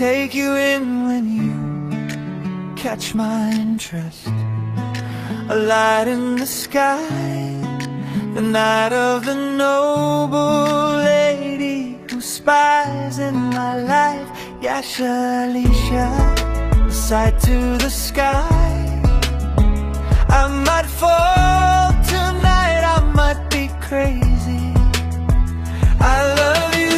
take you in when you catch my interest. A light in the sky, the night of the noble lady who spies in my life. Yasha Alicia, a sight to the sky. I might fall tonight, I might be crazy. I love you.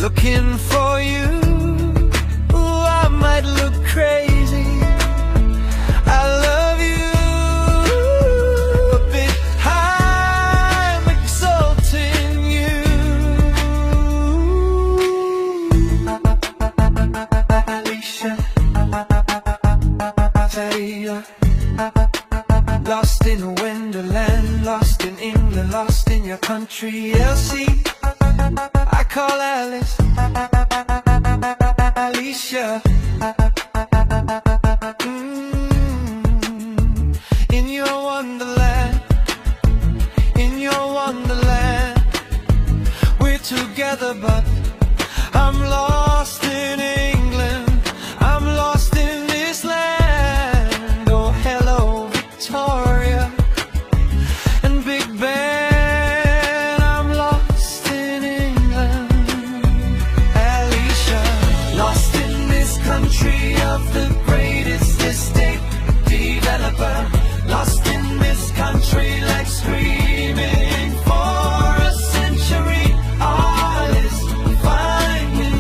Looking for you. Ooh, I might look crazy. I love you. A bit high, I'm exalting you. Alicia, Taylor. Lost in a wonderland, lost in England, lost in your country, Elsie. I call Alice, Alicia. In your wonderland, in your wonderland, we're together, but I'm lost in England, I'm lost in this land. Oh, hello, Victoria and Big Ben. Of the greatest estate developer, lost in this country like screaming for a century. Alice, find me,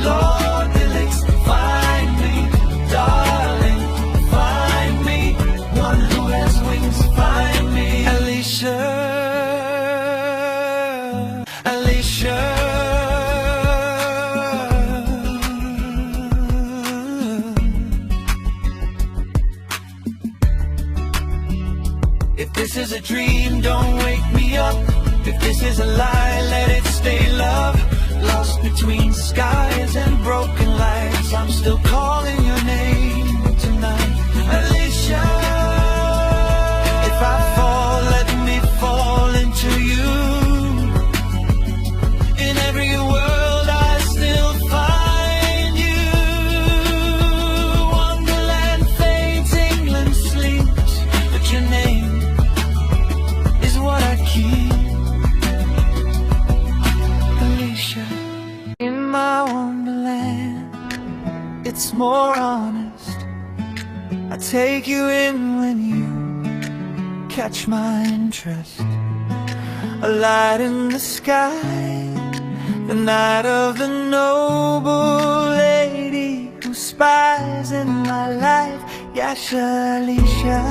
Lord Felix, find me, darling, find me, one who has wings, find me. Alicia, Alicia. If this is a dream, don't wake me up. If this is a lie, let it stay, love. Lost between skies and broken lights, I'm still calling your name tonight. Alicia, if I fall, let me fall into you. In every world I still find you. Wonderland fades, England sleeps, but your name is what I keep. Alicia, in my wonderland, it's more honest. I take you in when you catch my interest. A light in the sky, the night of the noble lady who spies in my life. Yasha Alicia,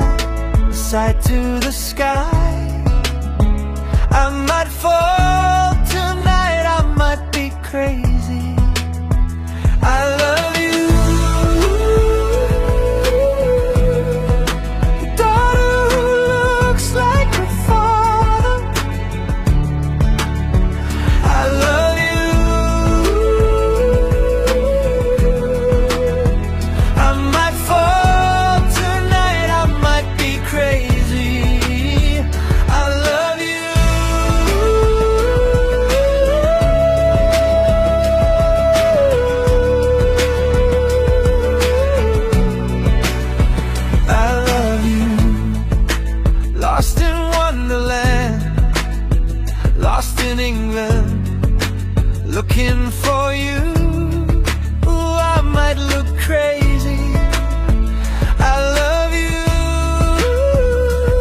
a sight to the sky. I might fall tonight, I might be crazy. I love you. The daughter who looks like her father. I love you. I might fall tonight, I might be crazy. I love you. Lost in wonderland, lost in England, looking for you. Ooh, I might look crazy. I love you.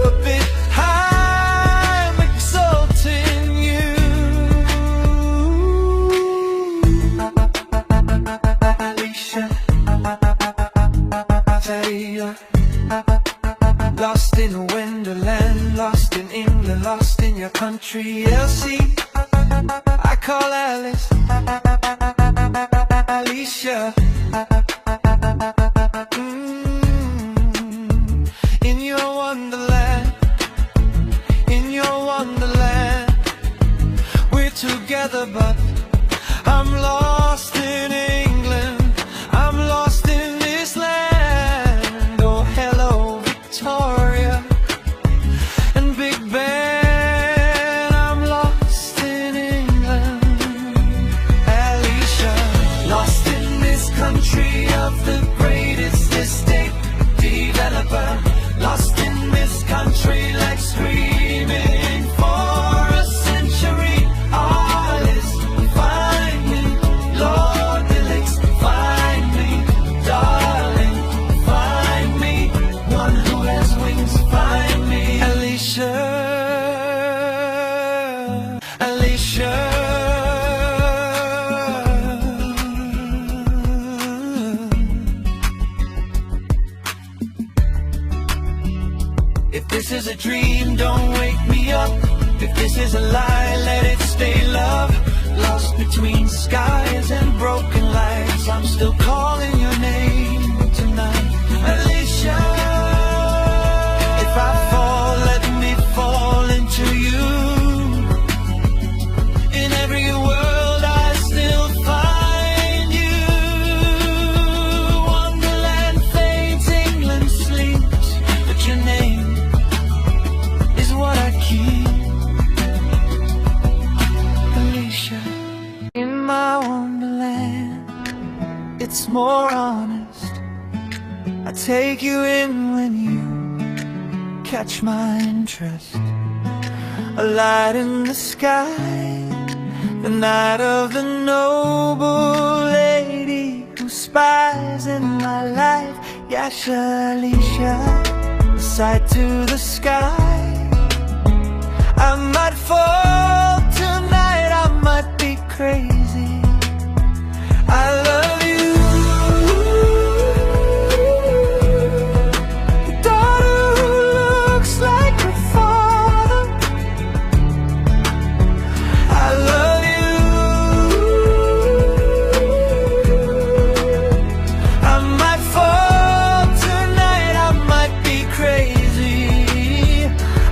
A bit high, I'm exalting you. Alicia, Taylor. lost in your country. Elsie, I call Alice, Alicia. In your wonderland, in your wonderland, we're together, but I'm lost in England. I'm lost in this land. Oh, hello, Victoria and Big Ben. I'm lost in England. Alicia, lost in this country of the greatest estate developer. Lost in this country like screaming for a century. Alice, find me, Lord Felix, find me, darling, find me, one who has wings, find me. Alicia, Alicia. If this is a dream, don't wake me up. If this is a lie, let it stay, love. Lost between skies and broken lights, I'm still calling your name tonight. Alicia, if I fall, let me fall into you. In every world I still find you. Wonderland fades, England sleeps, but your name is what I keep. Alicia, in my wonderland, it's more honest. I take you in when you catch my interest. A light in the sky, the night of the noble lady who spies in my life. Yasha, Alicia, sight to the sky. I might fall tonight, I might be crazy. I love you. The daughter who looks like her father. I love you. I might fall tonight, I might be crazy.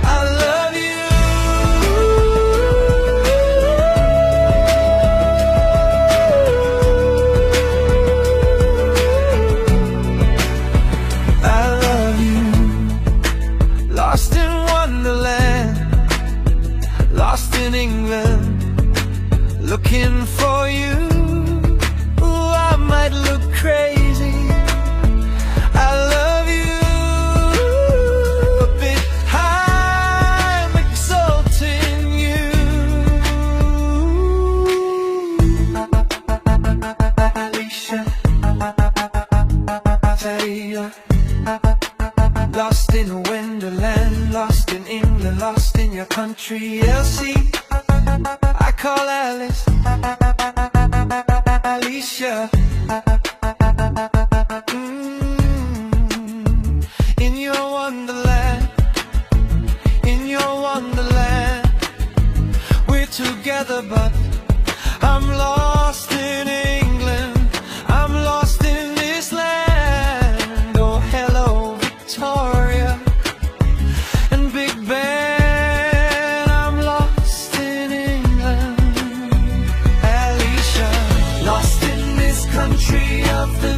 I love you. I love you. Lost in wonderland, lost in England, looking for you. Ooh, I might look crazy. I love you. A bit high, I'm exalting you. Alicia, Zaria. Lost in a wonderland, lost in England, lost in your country. Elsie, I call Alice, Alicia. In your wonderland, in your wonderland, we're together, but I'm lost in England. I'm lost in this land. Oh, hello, Victoria and Big Ben. I'm lost in England. Alicia, lost in this country of the